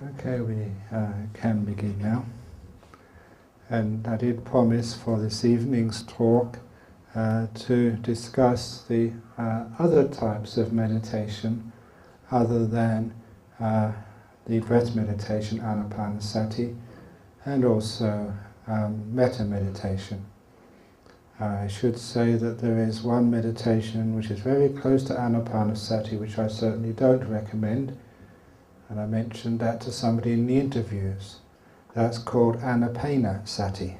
Okay, we can begin now. And I did promise for this evening's talk to discuss the other types of meditation other than the breath meditation, anapanasati, and also metta meditation. I should say that there is one meditation which is very close to anapanasati, which I certainly don't recommend, and I mentioned that to somebody in the interviews. That's called anapanasati.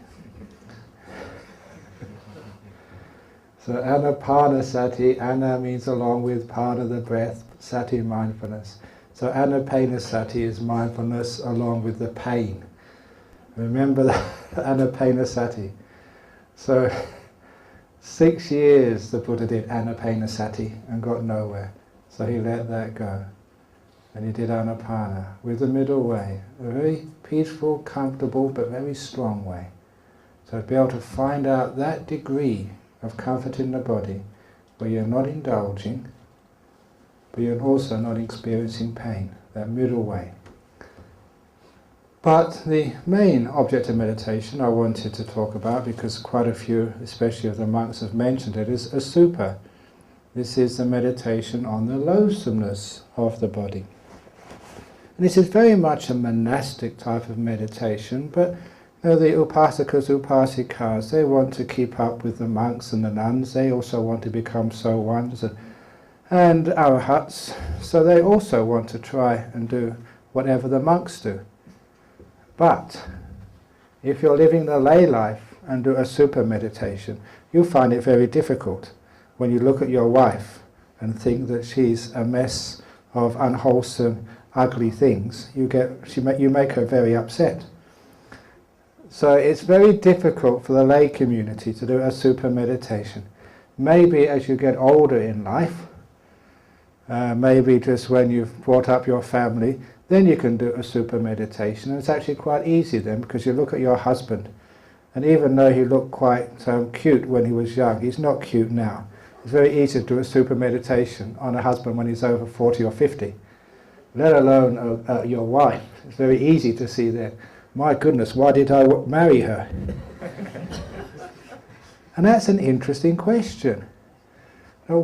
So anapanasati, ana means along with part of the breath, sati mindfulness. So anapanasati is mindfulness along with the pain. Remember that, anapanasati. So 6 years the Buddha did anapanasati and got nowhere. So he let that go. And he did anapana with the middle way, a very peaceful, comfortable, but very strong way. So to be able to find out that degree of comfort in the body, where you're not indulging, but you're also not experiencing pain, that middle way. But the main object of meditation I wanted to talk about, because quite a few, especially of the monks, have mentioned it, is Asubha. This is the meditation on the loathsomeness of the body. And this is very much a monastic type of meditation, but you know, the upasakas, upasikas, they want to keep up with the monks and the nuns. They also want to become so ones and arahats, so they also want to try and do whatever the monks do. But if you're living the lay life and do a super meditation, you find it very difficult when you look at your wife and think that she's a mess of unwholesome, ugly things. You make her very upset. So it's very difficult for the lay community to do a super meditation. Maybe as you get older in life, maybe just when you've brought up your family, then you can do a super meditation. And it's actually quite easy then, because you look at your husband, and even though he looked quite cute when he was young, he's not cute now. It's very easy to do a super meditation on a husband when he's over 40 or 50. Let alone your wife. It's very easy to see that, my goodness, why did I marry her? And that's an interesting question. Now,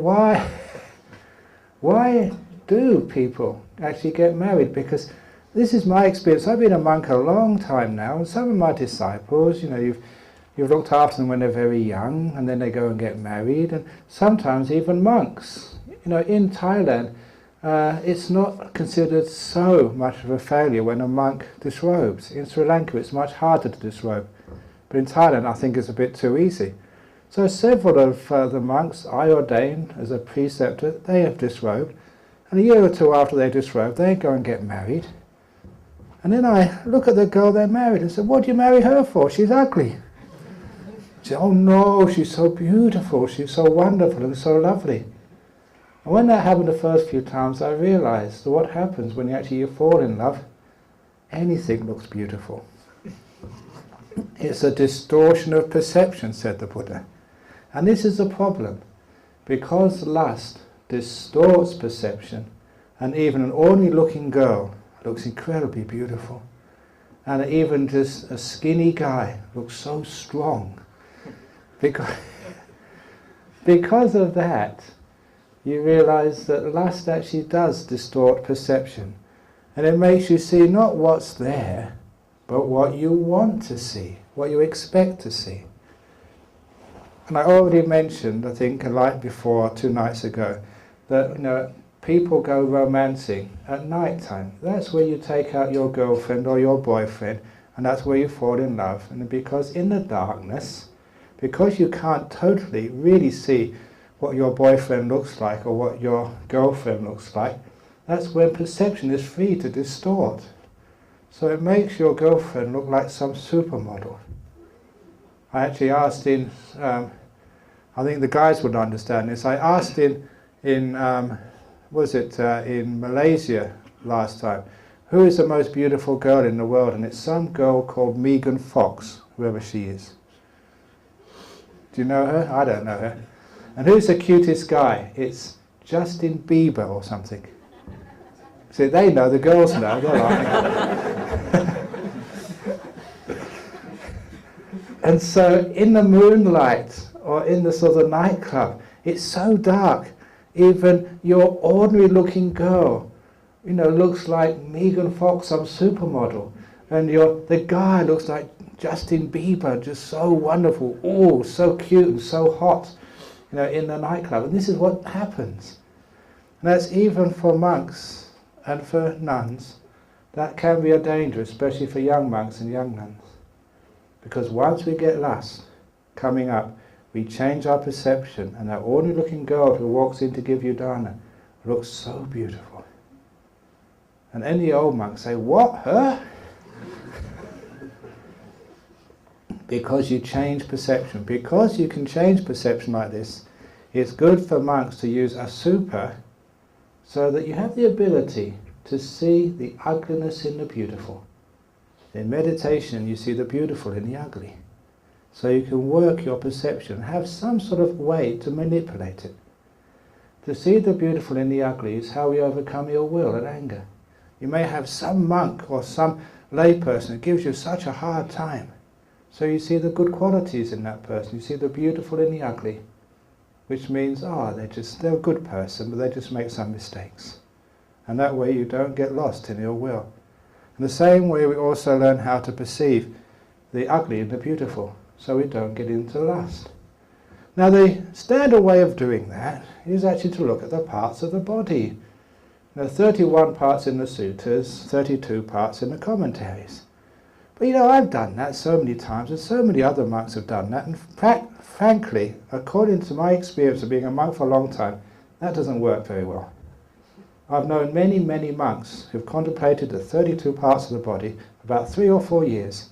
why do people actually get married? Because this is my experience. I've been a monk a long time now, and some of my disciples, you know, you've looked after them when they're very young, and then they go and get married, and sometimes even monks. You know, in Thailand, it's not considered so much of a failure when a monk disrobes. In Sri Lanka it's much harder to disrobe, but in Thailand I think it's a bit too easy. So several of the monks I ordained as a preceptor, they have disrobed, and a year or two after they disrobe, they go and get married. And then I look at the girl they married and say, what do you marry her for? She's ugly. She said, oh no, she's so beautiful, she's so wonderful and so lovely. And when that happened the first few times, I realized that what happens when you fall in love, anything looks beautiful. It's a distortion of perception, said the Buddha. And this is a problem, because lust distorts perception, and even an ordinary looking girl looks incredibly beautiful. And even just a skinny guy looks so strong. Because of that, you realize that lust actually does distort perception. And it makes you see not what's there, but what you want to see, what you expect to see. And I already mentioned, I think, like before, 2 nights ago, that you know, people go romancing at night time. That's where you take out your girlfriend or your boyfriend, and that's where you fall in love. And because in the darkness, because you can't totally really see what your boyfriend looks like or what your girlfriend looks like, that's when perception is free to distort. So it makes your girlfriend look like some supermodel. I actually asked in, I think the guys would understand this, I asked in Malaysia last time, who is the most beautiful girl in the world? And it's some girl called Megan Fox, whoever she is. Do you know her? I don't know her. And who's the cutest guy? It's Justin Bieber or something. See, they know, the girls know, they're like... And so in the moonlight, or in the sort of nightclub, it's so dark, even your ordinary looking girl, looks like Megan Fox, some supermodel, and the guy looks like Justin Bieber, just so wonderful, oh, so cute and so hot, in the nightclub. And this is what happens. And that's even for monks and for nuns. That can be a danger, especially for young monks and young nuns. Because once we get lust coming up, we change our perception, and that ordinary looking girl who walks in to give you dana looks so beautiful. And any old monks say, what, her? Because you change perception. Because you can change perception like this, it's good for monks to use Asubha so that you have the ability to see the ugliness in the beautiful. In meditation, you see the beautiful in the ugly. So you can work your perception, have some sort of way to manipulate it. To see the beautiful in the ugly is how we overcome ill will and anger. You may have some monk or some layperson who gives you such a hard time. So you see the good qualities in that person, you see the beautiful in the ugly, which means, they're a good person, but they just make some mistakes. And that way you don't get lost in ill will. In the same way, we also learn how to perceive the ugly and the beautiful, so we don't get into lust. Now, the standard way of doing that is actually to look at the parts of the body. There are 31 parts in the suttas, 32 parts in the commentaries. But I've done that so many times, and so many other monks have done that, and frankly, according to my experience of being a monk for a long time, that doesn't work very well. I've known many, many monks who've contemplated the 32 parts of the body for about 3 or 4 years,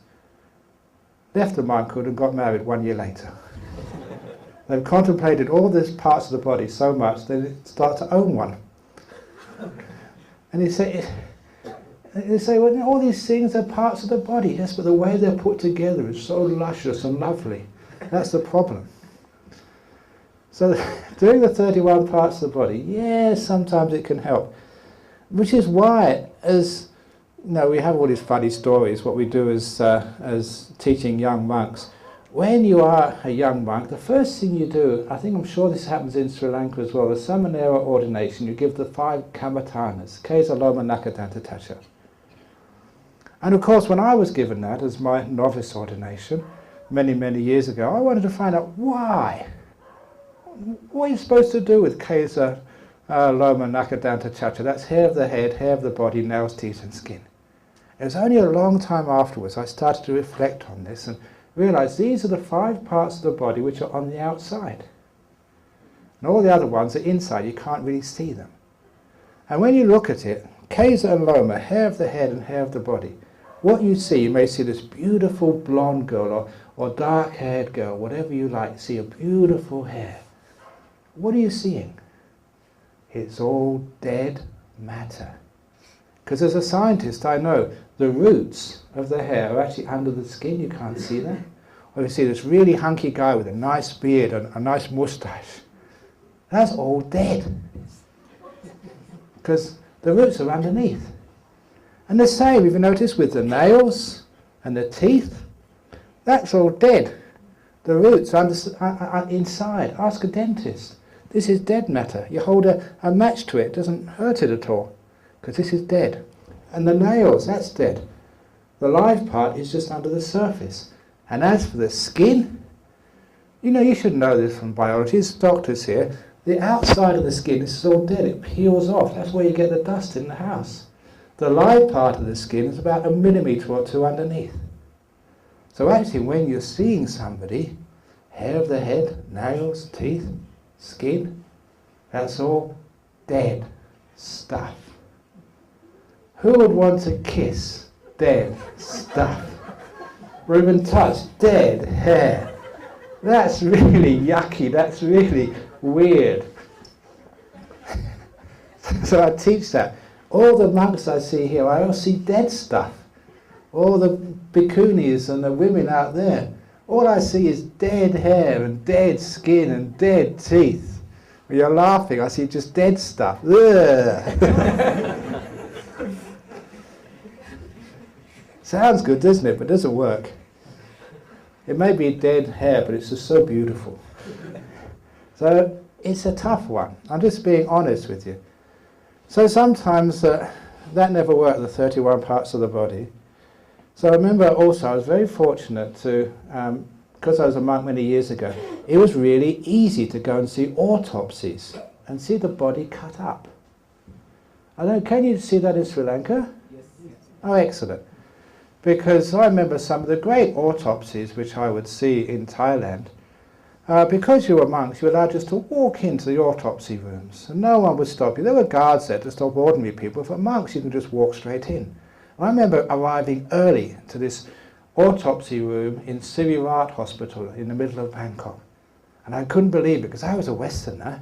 left the monkhood and got married 1 year later. They've contemplated all these parts of the body so much they start to own one. And they say, well, all these things are parts of the body. Yes, but the way they're put together is so luscious and lovely. That's the problem. So doing the 31 parts of the body, yes, sometimes it can help. Which is why, we have all these funny stories, what we do as teaching young monks. When you are a young monk, the first thing you do, I'm sure this happens in Sri Lanka as well, the Samanera ordination, you give the 5 kamatanas, Kesa Loma Nakadanta Tacha. And of course, when I was given that as my novice ordination, many, many years ago, I wanted to find out why. What are you supposed to do with Kesa Loma Nakadanta Chacha? That's hair of the head, hair of the body, nails, teeth and skin. It was only a long time afterwards I started to reflect on this and realised these are the 5 parts of the body which are on the outside. And all the other ones are inside, you can't really see them. And when you look at it, Kesa and Loma, hair of the head and hair of the body, what you see, you may see this beautiful blonde girl or dark-haired girl, whatever you like, see a beautiful hair. What are you seeing? It's all dead matter. Because as a scientist, I know the roots of the hair are actually under the skin, you can't see them. Or you see this really hunky guy with a nice beard and a nice moustache. That's all dead. Because the roots are underneath. And the same, if you notice, with the nails and the teeth, that's all dead. The roots are inside. Ask a dentist. This is dead matter. You hold a match to it, it doesn't hurt it at all, because this is dead. And the nails, that's dead. The live part is just under the surface. And as for the skin, you should know this from biology, as doctors here, the outside of the skin is all dead, it peels off. That's where you get the dust in the house. The live part of the skin is about 1 millimetre or 2 underneath. So actually when you're seeing somebody, hair of the head, nails, teeth, skin, that's all dead stuff. Who would want to kiss dead stuff? Or even touch dead hair? That's really yucky, that's really weird. So I teach that. All the monks I see here, I all see dead stuff. All the bhikkhunis and the women out there, all I see is dead hair and dead skin and dead teeth. When you're laughing, I see just dead stuff. Sounds good, doesn't it? But it doesn't work. It may be dead hair, but it's just so beautiful. So it's a tough one. I'm just being honest with you. So sometimes that never worked, the 31 parts of the body. So I remember also I was very fortunate to, because I was a monk many years ago, it was really easy to go and see autopsies and see the body cut up. I don't know, can you see that in Sri Lanka? Yes. Oh, excellent. Because I remember some of the great autopsies which I would see in Thailand. Because you were monks, you were allowed just to walk into the autopsy rooms, and no one would stop you. There were guards there to stop ordinary people. For monks, you can just walk straight in. I remember arriving early to this autopsy room in Sirirat Hospital in the middle of Bangkok. And I couldn't believe it, because I was a Westerner.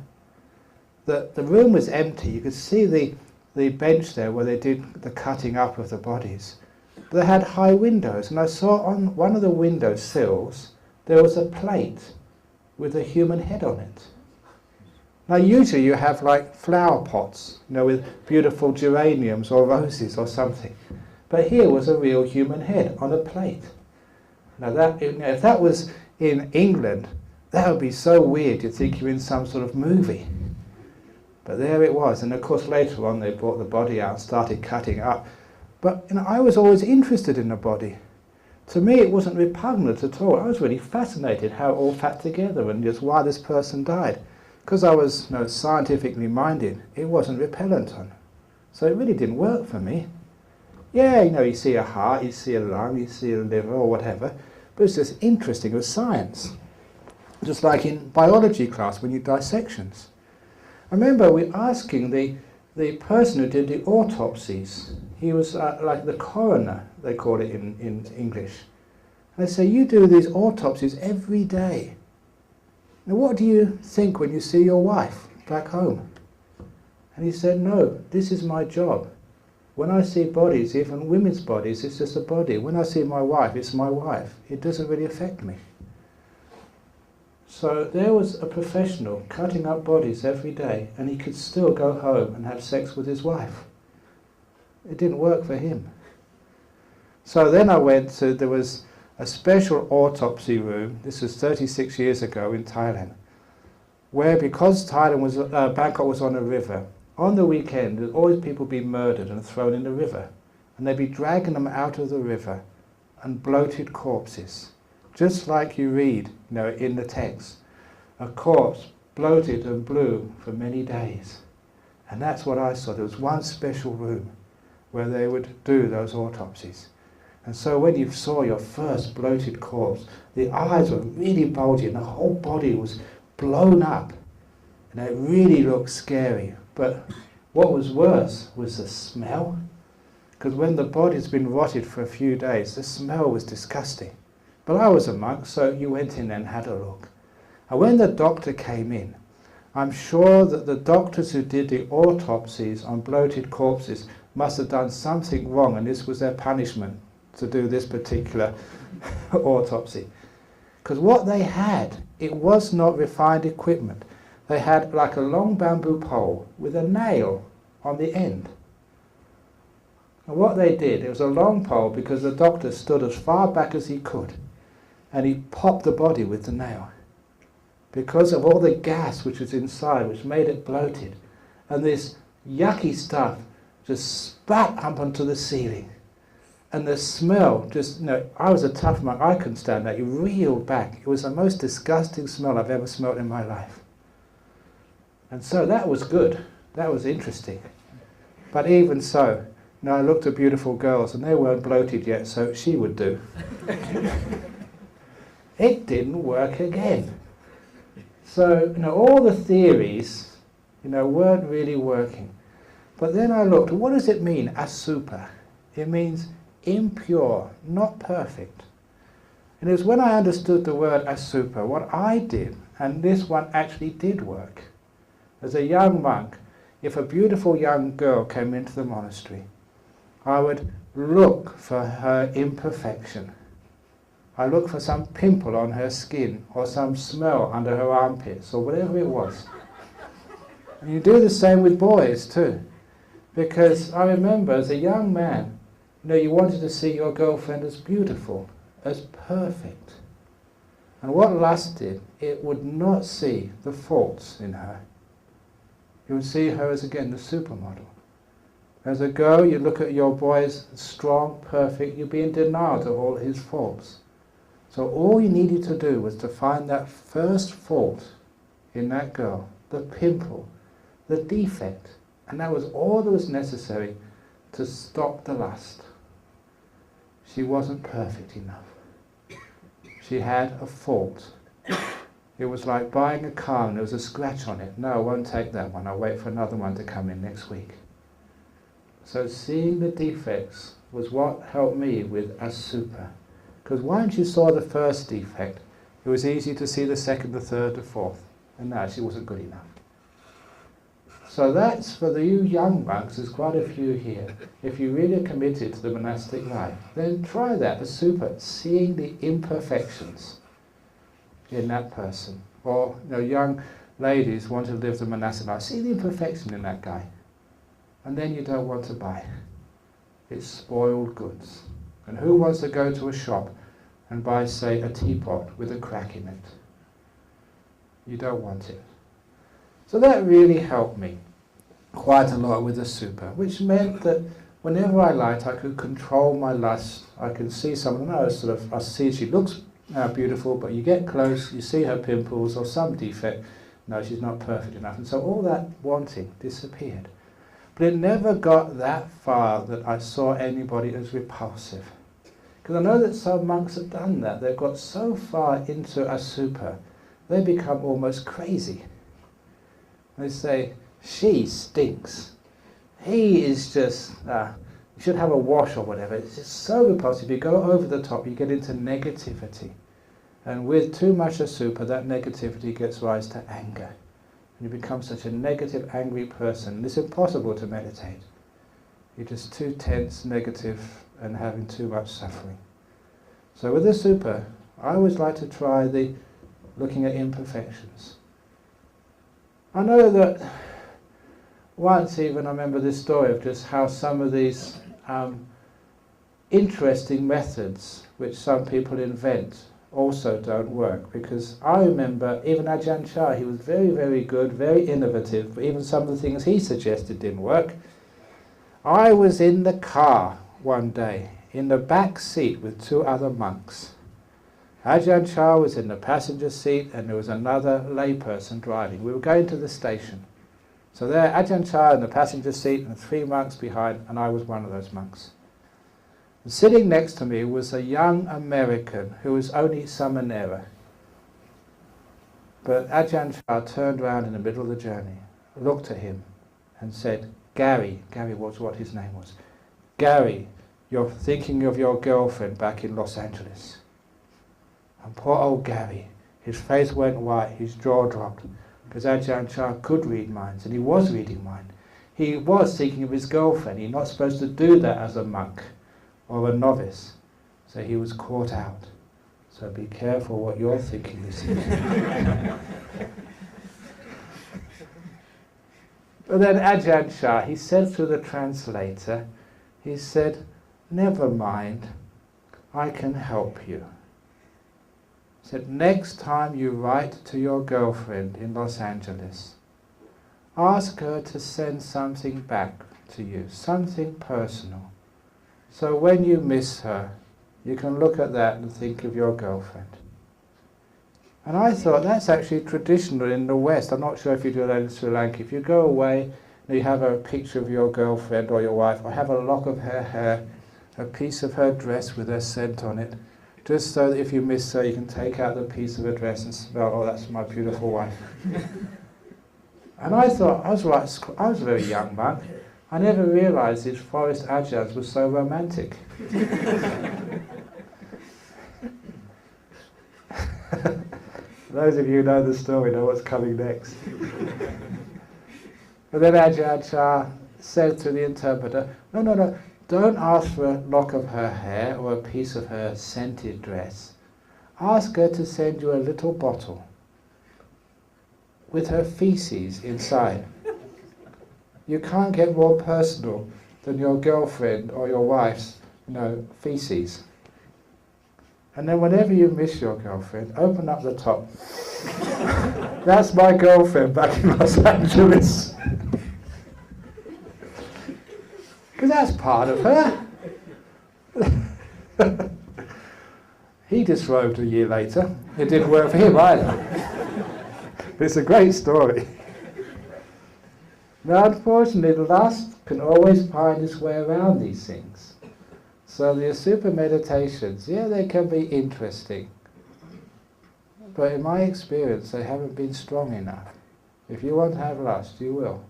The room was empty. You could see the bench there where they did the cutting up of the bodies. But they had high windows, and I saw on one of the window sills there was a plate with a human head on it. Now usually you have like flower pots, with beautiful geraniums or roses or something. But here was a real human head on a plate. Now that, if that was in England, that would be so weird. You'd think you're in some sort of movie. But there it was, and of course later on they brought the body out and started cutting it up. But I was always interested in the body. To me it wasn't repugnant at all. I was really fascinated how it all fit together and just why this person died. Because I was scientifically minded, it wasn't repellent on. So it really didn't work for me. Yeah, you see a heart, you see a lung, you see a liver or whatever, but it's just interesting with science. Just like in biology class when you dissections. I remember we asking the person who did the autopsies. He was like the coroner, they call it in English. And they say, you do these autopsies every day. Now what do you think when you see your wife back home? And he said, no, this is my job. When I see bodies, even women's bodies, it's just a body. When I see my wife, it's my wife. It doesn't really affect me. So there was a professional cutting up bodies every day, and he could still go home and have sex with his wife. It didn't work for him. So then I went to, there was a special autopsy room, this was 36 years ago in Thailand, where because Bangkok was on a river, on the weekend there'd always people be murdered and thrown in the river, and they'd be dragging them out of the river, and bloated corpses, just like you read in the text, a corpse bloated and blue for many days. And that's what I saw. There was one special room where they would do those autopsies. And so when you saw your first bloated corpse, the eyes were really bulgy and the whole body was blown up. And it really looked scary. But what was worse was the smell. Because when the body's been rotted for a few days, the smell was disgusting. But I was a monk, so you went in and had a look. And when the doctor came in, I'm sure that the doctors who did the autopsies on bloated corpses must have done something wrong, and this was their punishment to do this particular autopsy. Because what they had, it was not refined equipment. They had like a long bamboo pole with a nail on the end. And what they did, it was a long pole because the doctor stood as far back as he could, and he popped the body with the nail. Because of all the gas which was inside, which made it bloated, and this yucky stuff just spat up onto the ceiling. And the smell just, I was a tough monk, I couldn't stand that. You reeled back. It was the most disgusting smell I've ever smelled in my life. And so that was good. That was interesting. But even so, I looked at beautiful girls and they weren't bloated yet, so she would do. It didn't work again. So, all the theories, weren't really working. But then I looked, what does it mean, Asubha? It means impure, not perfect. And it was when I understood the word Asubha, what I did, and this one actually did work. As a young monk, if a beautiful young girl came into the monastery, I would look for her imperfection. I looked for some pimple on her skin, or some smell under her armpits, or whatever it was. And you do the same with boys too. Because I remember as a young man, You wanted to see your girlfriend as beautiful, as perfect. And what lust did, it would not see the faults in her. You would see her as, again, the supermodel. As a girl, you look at your boy as strong, perfect, you'd be in denial to all his faults. So all you needed to do was to find that first fault in that girl, the pimple, the defect, and that was all that was necessary to stop the lust. She wasn't perfect enough. She had a fault. It was like buying a car and there was a scratch on it. No, I won't take that one. I'll wait for another one to come in next week. So seeing the defects was what helped me with Asubha. Because once you saw the first defect, it was easy to see the second, the third, the fourth. And no, she wasn't good enough. So that's for you young monks, there's quite a few here. If you really are committed to the monastic life, then try that, Asubha, seeing the imperfections in that person. Or young ladies want to live the monastic life, see the imperfection in that guy. And then you don't want to buy. It's spoiled goods. And who wants to go to a shop and buy, say, a teapot with a crack in it? You don't want it. So that really helped me quite a lot with Asubha, which meant that whenever I liked, I could control my lust. I could see someone, I see she looks beautiful, but you get close, you see her pimples or some defect. No, she's not perfect enough. And so all that wanting disappeared. But it never got that far that I saw anybody as repulsive. Because I know that some monks have done that. They've got so far into Asubha, they become almost crazy. They say, she stinks. He is just, you should have a wash or whatever. It's just so repulsive. You go over the top, you get into negativity. And with too much Asubha, that negativity gives rise to anger. And you become such a negative, angry person. It's impossible to meditate. You're just too tense, negative, and having too much suffering. So with Asubha, I always like to try the looking at imperfections. I know that once even I remember this story of just how some of these interesting methods which some people invent also don't work, because I remember even Ajahn Chah, he was very, very good, very innovative, but even some of the things he suggested didn't work. I was in the car one day, in the back seat with two other monks. Ajahn Chah was in the passenger seat and there was another layperson driving. We were going to the station. So there, Ajahn Chah in the passenger seat and 3 monks behind, and I was one of those monks. And sitting next to me was a young American who was only Samanera. But Ajahn Chah turned around in the middle of the journey, looked at him and said, Gary was what his name was, Gary, you're thinking of your girlfriend back in Los Angeles. And poor old Gary, his face went white, his jaw dropped, because Ajahn Chah could read minds, and he was reading mine. He was thinking of his girlfriend. He's not supposed to do that as a monk or a novice. So he was caught out. So be careful what you're thinking this evening. But then Ajahn Chah, he said through the translator, he said, never mind, I can help you. He said, next time you write to your girlfriend in Los Angeles, ask her to send something back to you, something personal. So when you miss her, you can look at that and think of your girlfriend. And I thought that's actually traditional in the West. I'm not sure if you do that in Sri Lanka. If you go away and you have a picture of your girlfriend or your wife, or have a lock of her hair, a piece of her dress with her scent on it, just so that if you miss her, you can take out the piece of her dress and smell, oh, that's my beautiful wife. And I thought, I was a very young monk. I never realised these forest ajahns were so romantic. Those of you who know the story know what's coming next. But then Ajahn Chah said to the interpreter, no, don't ask for a lock of her hair or a piece of her scented dress. Ask her to send you a little bottle with her feces inside. You can't get more personal than your girlfriend or your wife's feces. And then whenever you miss your girlfriend, open up the top. That's my girlfriend back in Los Angeles. Because that's part of her. He disrobed a year later. It didn't work for him either. But it's a great story. Now, unfortunately, lust can always find its way around these things. So the Asubha meditations, yeah, they can be interesting. But in my experience, they haven't been strong enough. If you want to have lust, you will.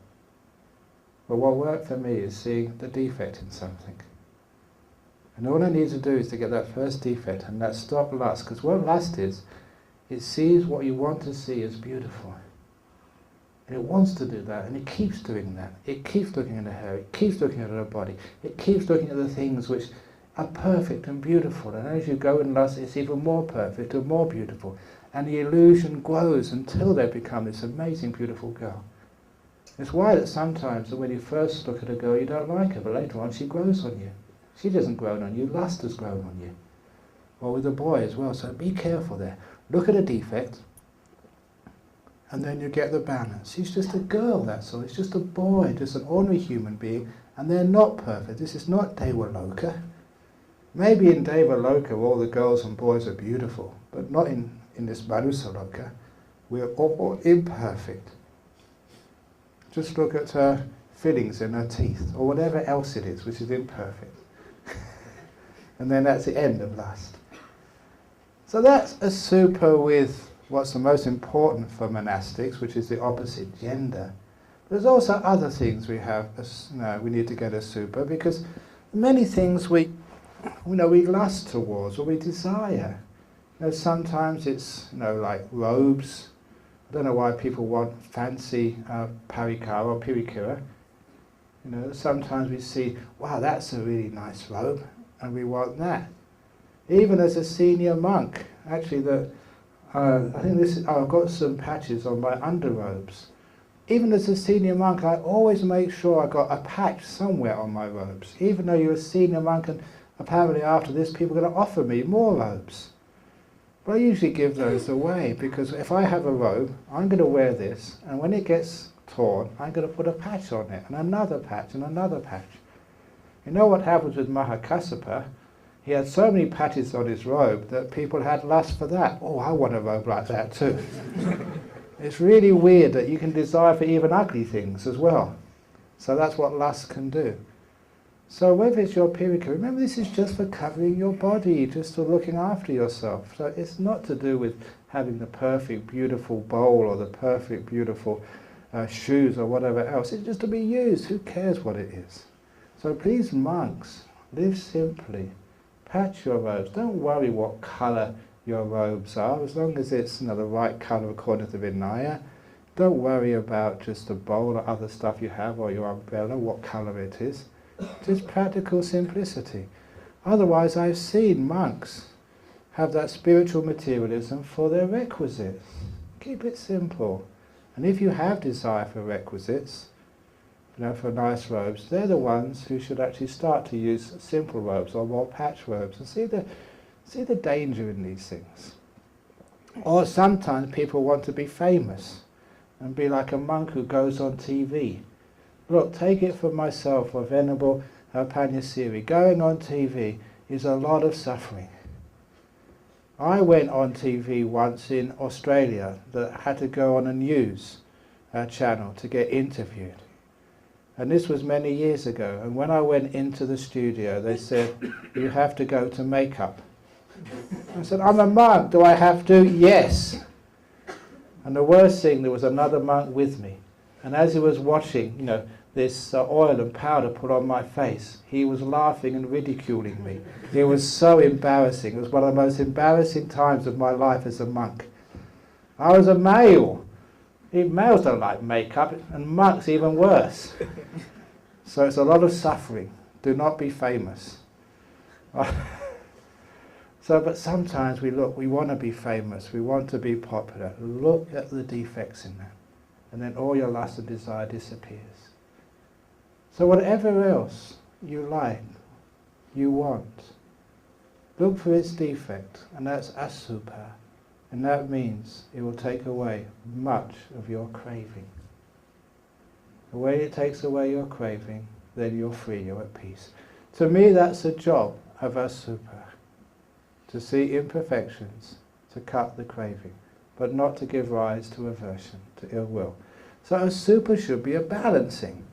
But what worked for me is seeing the defect in something. And all I need to do is to get that first defect and that stop lust. Because what lust is, it sees what you want to see as beautiful. And it wants to do that, and it keeps doing that. It keeps looking at her, it keeps looking at her body, it keeps looking at the things which are perfect and beautiful. And as you go in lust, it's even more perfect and more beautiful. And the illusion grows until they become this amazing, beautiful girl. It's why that sometimes when you first look at a girl, you don't like her, but later on she grows on you. She doesn't grow on you, lust has grown on you. Or with a boy as well, so be careful there. Look at a defect, and then you get the balance. He's just a girl, that's all. It's just a boy, just an ordinary human being, and they're not perfect. This is not Dhammaloka. Maybe in Dhammaloka all the girls and boys are beautiful, but not in this Manusaloka. We're all imperfect. Just look at her fillings in her teeth, or whatever else it is, which is imperfect. And then that's the end of lust. So that's Asubha with what's the most important for monastics, which is the opposite gender. There's also other things we have, we need to get Asubha, because many things we lust towards, or we desire. Sometimes it's, like robes. I don't know why people want fancy parikara or pirikura. Sometimes we see, wow, that's a really nice robe, and we want that. Even as a senior monk, actually, I think I've got some patches on my underrobes. Even as a senior monk, I always make sure I got a patch somewhere on my robes. Even though you're a senior monk, and apparently after this, people are going to offer me more robes. But I usually give those away, because if I have a robe, I'm going to wear this, and when it gets torn, I'm going to put a patch on it, and another patch, and another patch. You know what happens with Mahakassapa? He had so many patches on his robe that people had lust for that. Oh, I want a robe like that too. It's really weird that you can desire for even ugly things as well. So that's what lust can do. So whether it's your pirika, remember this is just for covering your body, just for looking after yourself. So it's not to do with having the perfect, beautiful bowl or the perfect, beautiful shoes or whatever else. It's just to be used. Who cares what it is? So please, monks, live simply. Patch your robes. Don't worry what colour your robes are, as long as it's the right colour according to Vinaya. Don't worry about just the bowl or other stuff you have, or your umbrella, what colour it is. Just practical simplicity. Otherwise, I've seen monks have that spiritual materialism for their requisites. Keep it simple. And if you have desire for requisites, for nice robes, they're the ones who should actually start to use simple robes or more patch robes, and see the danger in these things. Or sometimes people want to be famous and be like a monk who goes on TV. Look, take it from myself or Venerable Panyasiri. Going on TV is a lot of suffering. I went on TV once in Australia that had to go on a news channel to get interviewed. And this was many years ago. And when I went into the studio, they said, you have to go to makeup. I said, I'm a monk, do I have to? Yes. And the worst thing, there was another monk with me. And as he was watching, this oil and powder put on my face, he was laughing and ridiculing me. It was so embarrassing. It was one of the most embarrassing times of my life as a monk. I was a male. Males don't like makeup, and monks even worse. So it's a lot of suffering. Do not be famous. But sometimes we want to be famous, we want to be popular. Look at the defects in that, and then all your lust and desire disappears. So whatever else you like, you want. Look for its defect, and that's Asubha. And that means it will take away much of your craving. And when it takes away your craving, then you're free, you're at peace. To me, that's the job of Asubha. To see imperfections, to cut the craving, but not to give rise to aversion, to ill will. So Asubha should be a balancing.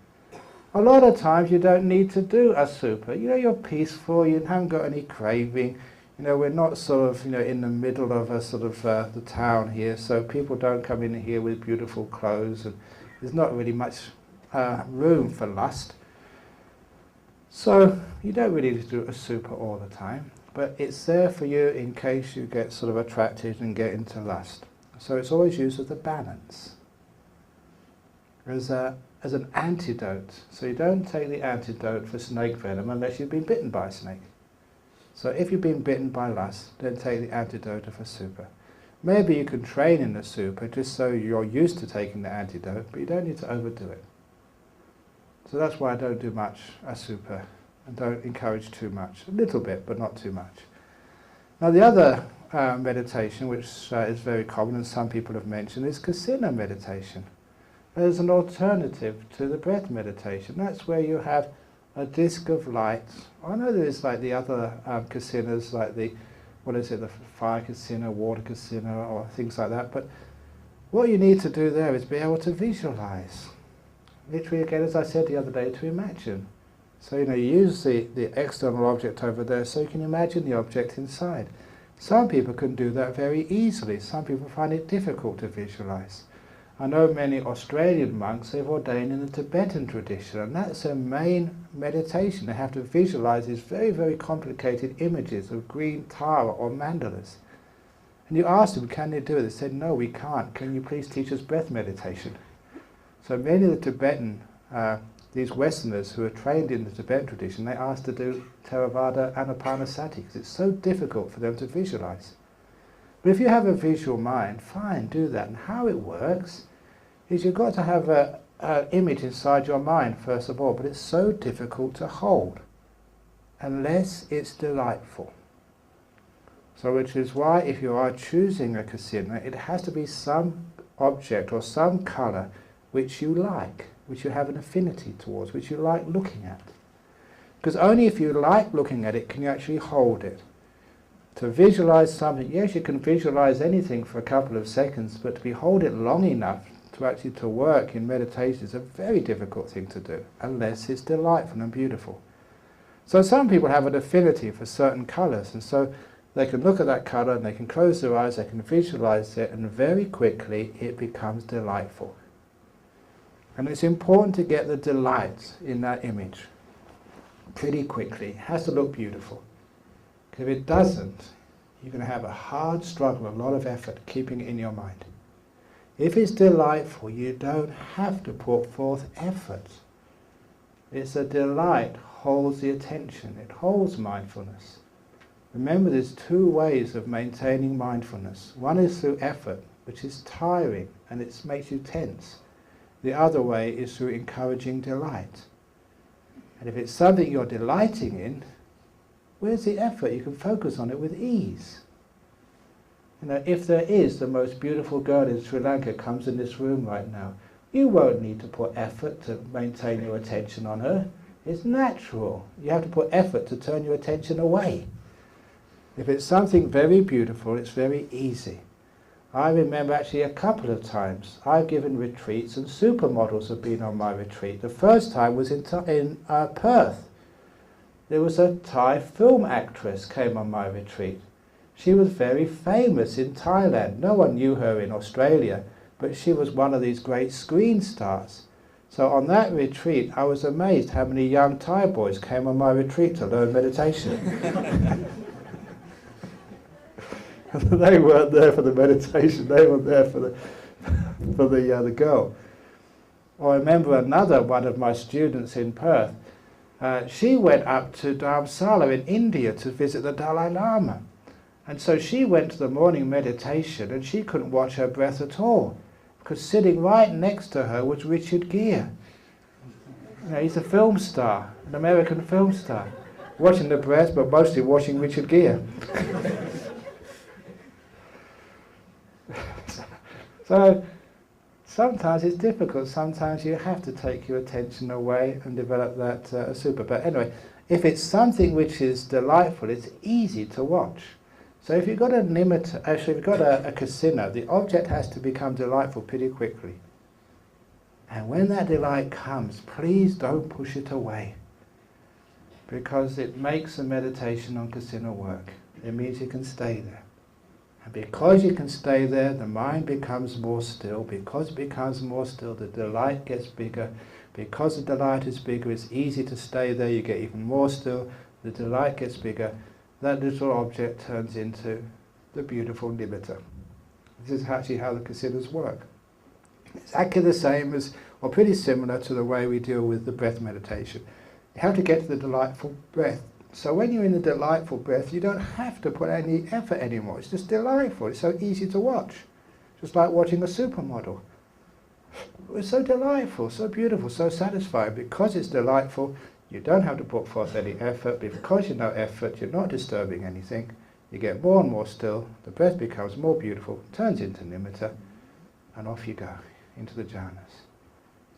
A lot of times you don't need to do Asubha. You're peaceful, you haven't got any craving. We're not sort of, in the middle of a sort of the town here, so people don't come in here with beautiful clothes, and there's not really much room for lust. So you don't really need to do Asubha all the time, but it's there for you in case you get sort of attracted and get into lust. So it's always used as a balance, as an antidote. So you don't take the antidote for snake venom unless you've been bitten by a snake. So if you've been bitten by lust, then take the antidote of Asubha. Maybe you can train in Asubha just so you're used to taking the antidote, but you don't need to overdo it. So that's why I don't do much Asubha and don't encourage too much. A little bit, but not too much. Now the other meditation, which is very common and some people have mentioned, is Kasina meditation. There's an alternative to the breath meditation. That's where you have a disc of light. I know there is like the other kasinas, like the fire kasina, water kasina, or things like that, but what you need to do there is be able to visualize. Literally, again, as I said the other day, to imagine. So, you use the external object over there so you can imagine the object inside. Some people can do that very easily. Some people find it difficult to visualize. I know many Australian monks, they've ordained in the Tibetan tradition, and that's their main meditation. They have to visualize these very, very complicated images of green Tara or mandalas. And you ask them, can they do it? They said, no, we can't. Can you please teach us breath meditation? So many of the Tibetan, these Westerners who are trained in the Tibetan tradition, they asked to do Theravada Anapanasati because it's so difficult for them to visualize. But if you have a visual mind, fine, do that. And how it works is you've got to have an image inside your mind, first of all, but it's so difficult to hold unless it's delightful. So which is why if you are choosing a kasina, it has to be some object or some colour which you like, which you have an affinity towards, which you like looking at. Because only if you like looking at it can you actually hold it. To visualize something, yes, you can visualize anything for a couple of seconds, but to behold it long enough to work in meditation is a very difficult thing to do, unless it's delightful and beautiful. So some people have an affinity for certain colours, and so they can look at that colour and they can close their eyes, they can visualize it, and very quickly it becomes delightful. And it's important to get the delight in that image pretty quickly. It has to look beautiful. Because if it doesn't, you're going to have a hard struggle, a lot of effort keeping it in your mind. If it's delightful, you don't have to put forth effort. It's a delight holds the attention, it holds mindfulness. Remember, there's two ways of maintaining mindfulness. One is through effort, which is tiring and it makes you tense. The other way is through encouraging delight. And if it's something you're delighting in, where's the effort? You can focus on it with ease. If there is the most beautiful girl in Sri Lanka comes in this room right now, you won't need to put effort to maintain your attention on her. It's natural. You have to put effort to turn your attention away. If it's something very beautiful, it's very easy. I remember actually a couple of times I've given retreats and supermodels have been on my retreat. The first time was in Perth. There was a Thai film actress came on my retreat. She was very famous in Thailand. No one knew her in Australia, but she was one of these great screen stars. So on that retreat, I was amazed how many young Thai boys came on my retreat to learn meditation. They weren't there for the meditation, they were there for the girl. Or I remember another one of my students in Perth. She went up to Dhammaloka in India to visit the Dalai Lama. And so she went to the morning meditation and she couldn't watch her breath at all, because sitting right next to her was Richard Gere. He's a film star, an American film star. watching the breath, but mostly watching Richard Gere. So sometimes it's difficult. Sometimes you have to take your attention away and develop that Asubha. But anyway, if it's something which is delightful, it's easy to watch. So if you've got a nimitta, actually if you've got a kasina, the object has to become delightful pretty quickly. And when that delight comes, please don't push it away, because it makes the meditation on kasina work. It means you can stay there. And because you can stay there, the mind becomes more still. Because it becomes more still, the delight gets bigger. Because the delight is bigger, it's easy to stay there. You get even more still. The delight gets bigger. That little object turns into the beautiful nimitta. This is actually how the kasinas work. It's exactly the same as, or pretty similar to the way we deal with the breath meditation. You have to get to the delightful breath. So when you're in the delightful breath, you don't have to put any effort anymore. It's just delightful. It's so easy to watch. Just like watching a supermodel. It's so delightful, so beautiful, so satisfying. Because it's delightful, you don't have to put forth any effort. Because you no effort, you're not disturbing anything. You get more and more still. The breath becomes more beautiful, turns into nimitta, and off you go, into the jhanas.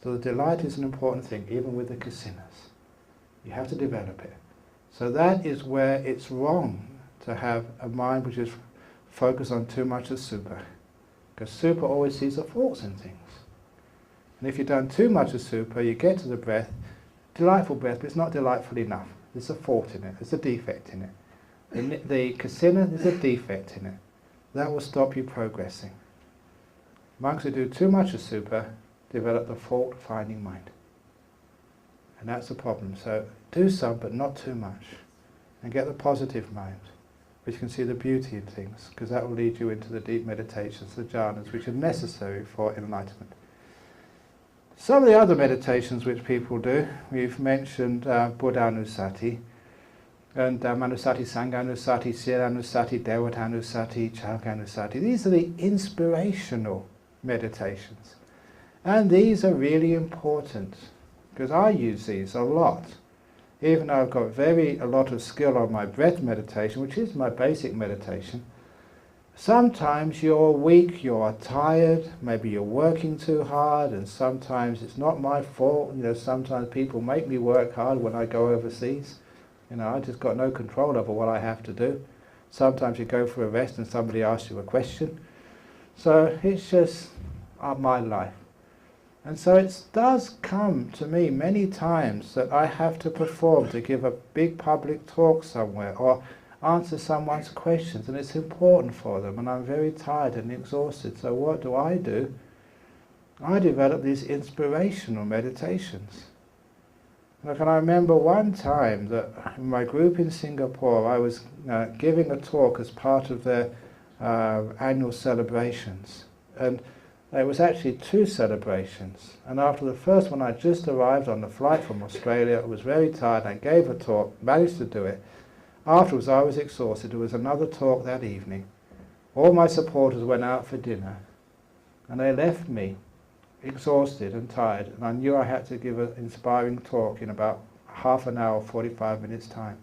So the delight is an important thing, even with the kasinas. You have to develop it. So that is where it's wrong to have a mind which is focused on too much Asubha. Because Asubha always sees the faults in things. And if you've done too much Asubha, you get to the breath, delightful breath, but it's not delightful enough. There's a fault in it, there's a defect in it. The kasina, there's a defect in it. That will stop you progressing. Monks who do too much Asubha develop the fault-finding mind. And that's the problem. So do some, but not too much. And get the positive mind, which can see the beauty in things, because that will lead you into the deep meditations, the jhanas, which are necessary for enlightenment. Some of the other meditations which people do, we've mentioned Buddhanusati, and Manusati, Sanghanusati, Siranusati, Devatanusati, Chalkanusati. These are the inspirational meditations. And these are really important, because I use these a lot. Even though I've got a lot of skill on my breath meditation, which is my basic meditation, sometimes you're weak, you're tired, maybe you're working too hard, and sometimes it's not my fault. Sometimes people make me work hard when I go overseas. I just got no control over what I have to do. Sometimes you go for a rest and somebody asks you a question. So it's just my life. And so it does come to me many times that I have to perform, to give a big public talk somewhere, or answer someone's questions, and it's important for them, and I'm very tired and exhausted. So what do? I develop these inspirational meditations. And I remember one time that in my group in Singapore, I was giving a talk as part of their annual celebrations. And it was actually 2 celebrations. And after the first one, I just arrived on the flight from Australia. I was very tired. I gave a talk, managed to do it. Afterwards, I was exhausted. There was another talk that evening. All my supporters went out for dinner. And they left me exhausted and tired. And I knew I had to give an inspiring talk in about half an hour, 45 minutes time.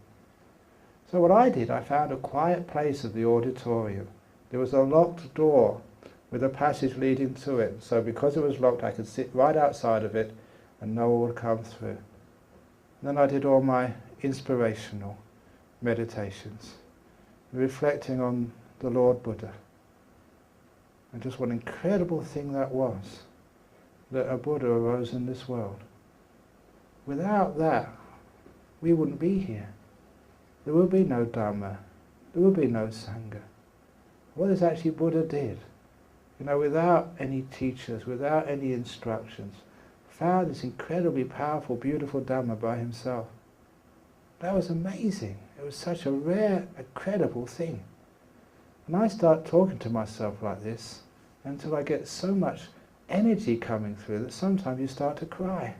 So what I did, I found a quiet place of the auditorium. There was a locked door with a passage leading to it. So because it was locked, I could sit right outside of it and no one would come through. And then I did all my inspirational meditations, reflecting on the Lord Buddha. And just what an incredible thing that was, that a Buddha arose in this world. Without that, we wouldn't be here. There would be no Dhamma, there would be no Sangha. What is actually Buddha did? Without any teachers, without any instructions, found this incredibly powerful, beautiful Dhamma by himself. That was amazing. It was such a rare, incredible thing. And I start talking to myself like this until I get so much energy coming through that sometimes you start to cry.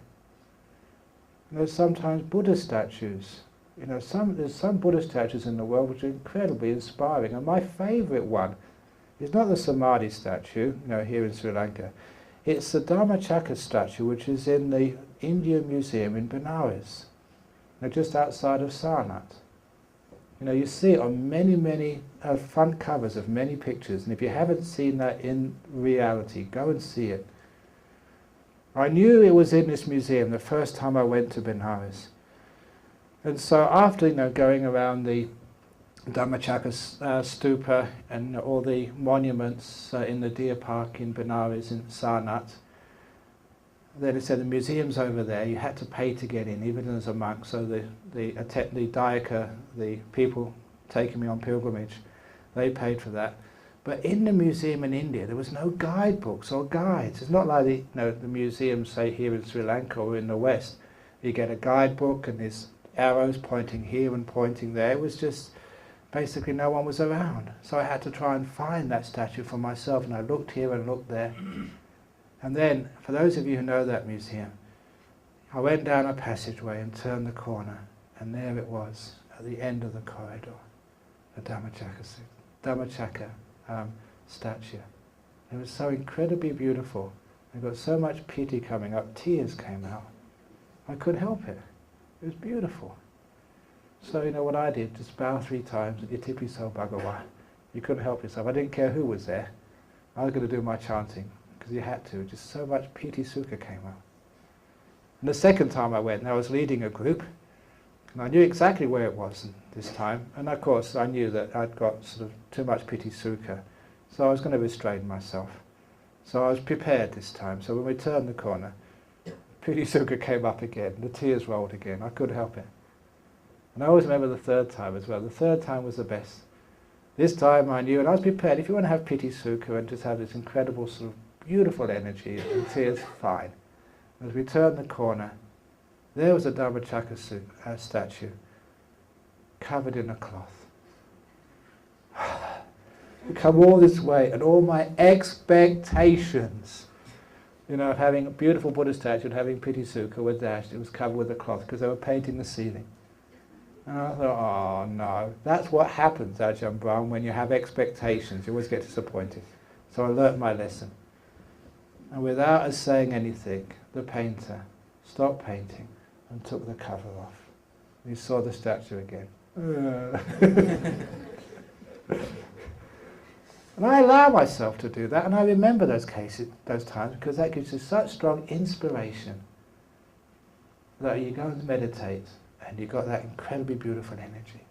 There's sometimes Buddha statues. There's some Buddha statues in the world which are incredibly inspiring. And my favourite one is not the Samadhi statue, here in Sri Lanka. It's the Dhammachakra statue, which is in the Indian Museum in Benares. They're just outside of Sarnath. You know, you see it on many front covers of many pictures, and if you haven't seen that in reality, go and see it. I knew it was in this museum the first time I went to Benares. And so after, you know, going around the Dhammaloka stupa and all the monuments in the Deer Park in Benares in Sarnath, then it said the museum's over there. You had to pay to get in, even as a monk. So the Dayaka, the people taking me on pilgrimage, they paid for that. But in the museum in India, there was no guidebooks or guides. It's not like the museums, say, here in Sri Lanka or in the West. You get a guidebook and there's arrows pointing here and pointing there. It was just, basically no one was around. So I had to try and find that statue for myself, and I looked here and looked there. And then, for those of you who know that museum, I went down a passageway and turned the corner, and there it was, at the end of the corridor, the Dhammaloka statue. It was so incredibly beautiful. I got so much pity coming up, tears came out. I couldn't help it. It was beautiful. So you know what I did? Just bow 3 times, Itipi So Bhagawa. You couldn't help yourself. I didn't care who was there. I was going to do my chanting, because you had to. Just so much piti sukha came out. And the second time I went, I was leading a group, and I knew exactly where it was this time. And of course, I knew that I'd got sort of too much piti sukha, so I was going to restrain myself. So I was prepared this time. So when we turned the corner, piti sukha came up again, the tears rolled again. I couldn't help it. And I always remember the third time as well. The third time was the best. This time I knew, and I was prepared. If you want to have piti sukha and just have this incredible sort of beautiful energy, and tears, fine. As we turned the corner, there was a Dhammaloka statue, covered in a cloth. We come all this way, and all my expectations, you know, of having a beautiful Buddha statue and having piti sukha were dashed. It was covered with a cloth because they were painting the ceiling. And I thought, oh no, that's what happens, Ajahn Brahm, when you have expectations. You always get disappointed. So I learnt my lesson. And without us saying anything, the painter stopped painting and took the cover off. We saw the statue again. And I allow myself to do that, and I remember those cases, those times, because that gives you such strong inspiration that you go and meditate, and you've got that incredibly beautiful energy.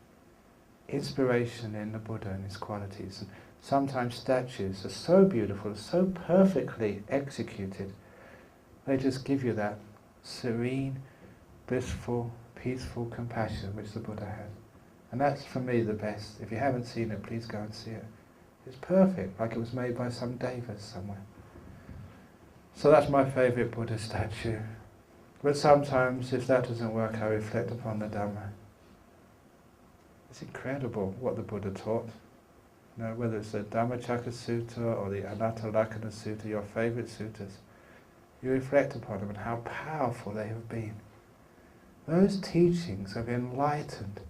Inspiration in the Buddha and his qualities. And sometimes statues are so beautiful, so perfectly executed, they just give you that serene, blissful, peaceful compassion which the Buddha had. And that's for me the best. If you haven't seen it, please go and see it. It's perfect, like it was made by some devas somewhere. So that's my favourite Buddha statue. But sometimes, if that doesn't work, I reflect upon the Dhamma. It's incredible what the Buddha taught. You know, whether it's the Dhammaloka Sutta or the Anatta-lakkhana Sutta, your favourite suttas, you reflect upon them and how powerful they have been. Those teachings have enlightened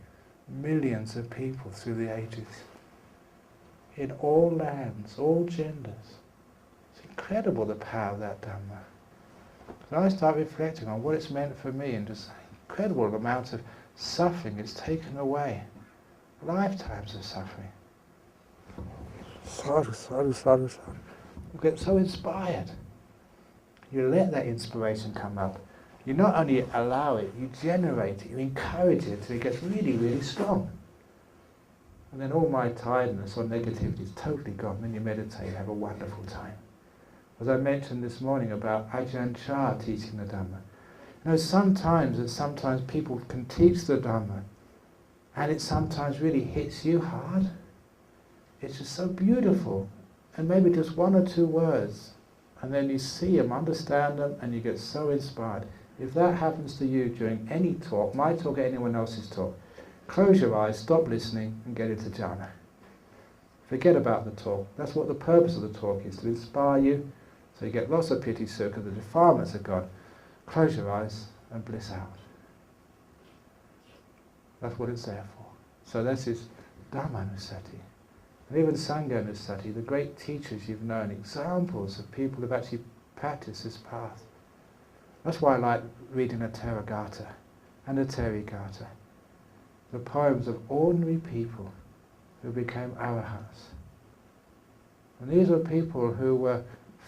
millions of people through the ages, in all lands, all genders. It's incredible the power of that Dhamma. So I start reflecting on what it's meant for me, and just incredible amount of suffering it's taken away. Lifetimes of suffering. Sadhu, sadhu, sadhu, sadhu. You get so inspired. You let that inspiration come up. You not only allow it, you generate it, you encourage it till it gets really, really strong. And then all my tiredness or negativity is totally gone. Then you meditate and have a wonderful time. As I mentioned this morning about Ajahn Chah teaching the Dhamma. You know, sometimes people can teach the Dhamma, and it sometimes really hits you hard. It's just so beautiful. And maybe just 1 or 2 words, and then you see them, understand them, and you get so inspired. If that happens to you during any talk, my talk or anyone else's talk, close your eyes, stop listening, and get into jhana. Forget about the talk. That's what the purpose of the talk is, to inspire you, so you get lots of piti sukha, the defilements are gone. Close your eyes and bliss out. That's what it's there for. So this is Dhammanusati. And even Sanghanusati, the great teachers you've known, examples of people who've actually practiced this path. That's why I like reading a Theragatha. and the Therigatha. The poems of ordinary people who became Arahats. And these were people who were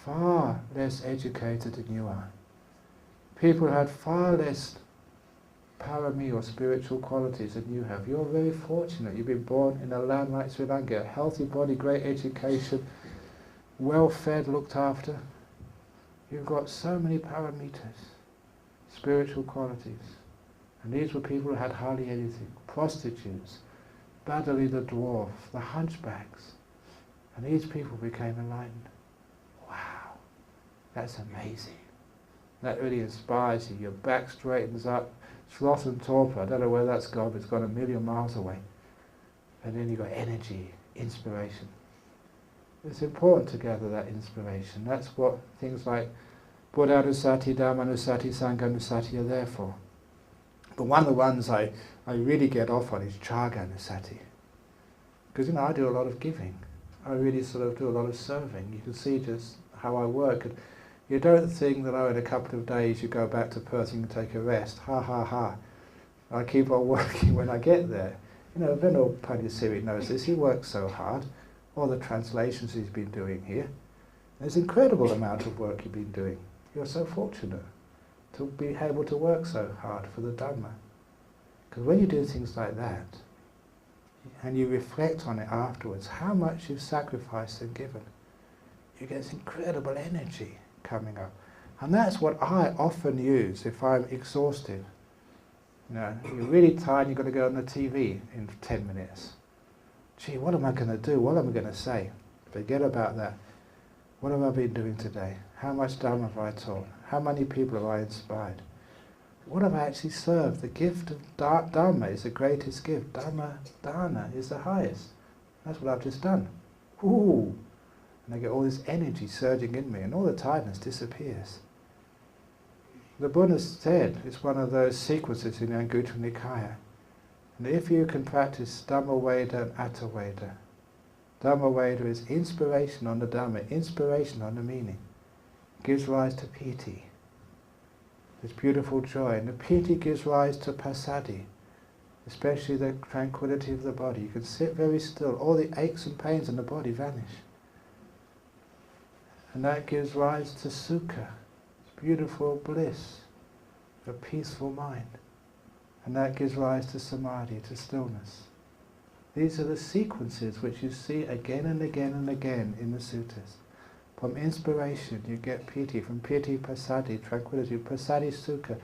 far less educated than you are. People who had far less parami or spiritual qualities than you have. You're very fortunate. You've been born in a land like Sri Lanka, a healthy body, great education, well fed, looked after. You've got so many paramitas, spiritual qualities. And these were people who had hardly anything. Prostitutes, Badali the dwarf, the hunchbacks. And these people became enlightened. Wow, that's amazing. That really inspires you. Your back straightens up. Sloth and torpor, I don't know where that's gone, but it's gone a million miles away. And then you've got energy, inspiration. It's important to gather that inspiration. That's what things like Buddha-nusati, Dhamma-nusati, Sangha-nusati are there for. But one of the ones I really get off on is Chaga-nusati. Because I do a lot of giving. I really sort of do a lot of serving. You can see just how I work. And you don't think that, in a couple of days you go back to Perth and you can take a rest. Ha ha ha. I keep on working when I get there. Venerable Pandisiri knows this. He works so hard. All the translations he's been doing here. There's an incredible amount of work you've been doing. You're so fortunate to be able to work so hard for the Dhamma. Because when you do things like that, and you reflect on it afterwards, how much you've sacrificed and given, you get this incredible energy coming up. And that's what I often use if I'm exhausted. You're really tired, you've got to go on the TV in 10 minutes. Gee, what am I going to do? What am I going to say? Forget about that. What have I been doing today? How much Dhamma have I taught? How many people have I inspired? What have I actually served? The gift of Dhamma is the greatest gift. Dhamma dana is the highest. That's what I've just done. Ooh! And I get all this energy surging in me, and all the tiredness disappears. The Buddha said it's one of those sequences in the Anguttara Nikaya. And if you can practice Dhamma Veda and Atta Veda, Dhamma Veda is inspiration on the Dhamma, inspiration on the meaning. It gives rise to piti, this beautiful joy. And the piti gives rise to passaddhi, especially the tranquility of the body. You can sit very still, all the aches and pains in the body vanish. And that gives rise to sukha, beautiful bliss, a peaceful mind. And that gives rise to samadhi, to stillness. These are the sequences which you see again and again and again in the suttas. From inspiration you get piti, from piti passaddhi, tranquility, passaddhi sukha,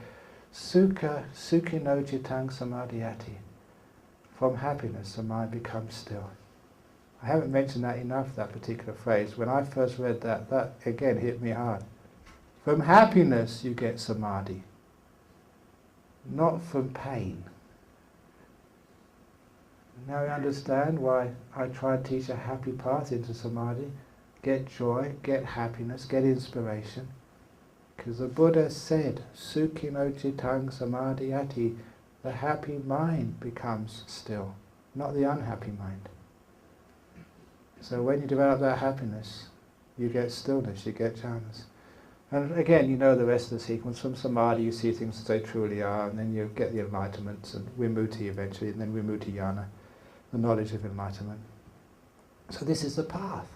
sukha sukhino jitang samadhyati. From happiness the mind becomes still. I haven't mentioned that enough, that particular phrase. When I first read that, that again hit me hard. From happiness you get samadhi, not from pain. Now you understand why I try to teach a happy path into samadhi. Get joy, get happiness, get inspiration. Because the Buddha said, Sukhino jitang samadhyati, the happy mind becomes still, not the unhappy mind. So when you develop that happiness, you get stillness, you get jhanas. And again, you know the rest of the sequence. From samadhi you see things as they truly are, and then you get the enlightenment, and vimutti eventually, and then vimutti jnana, the knowledge of enlightenment. So this is the path.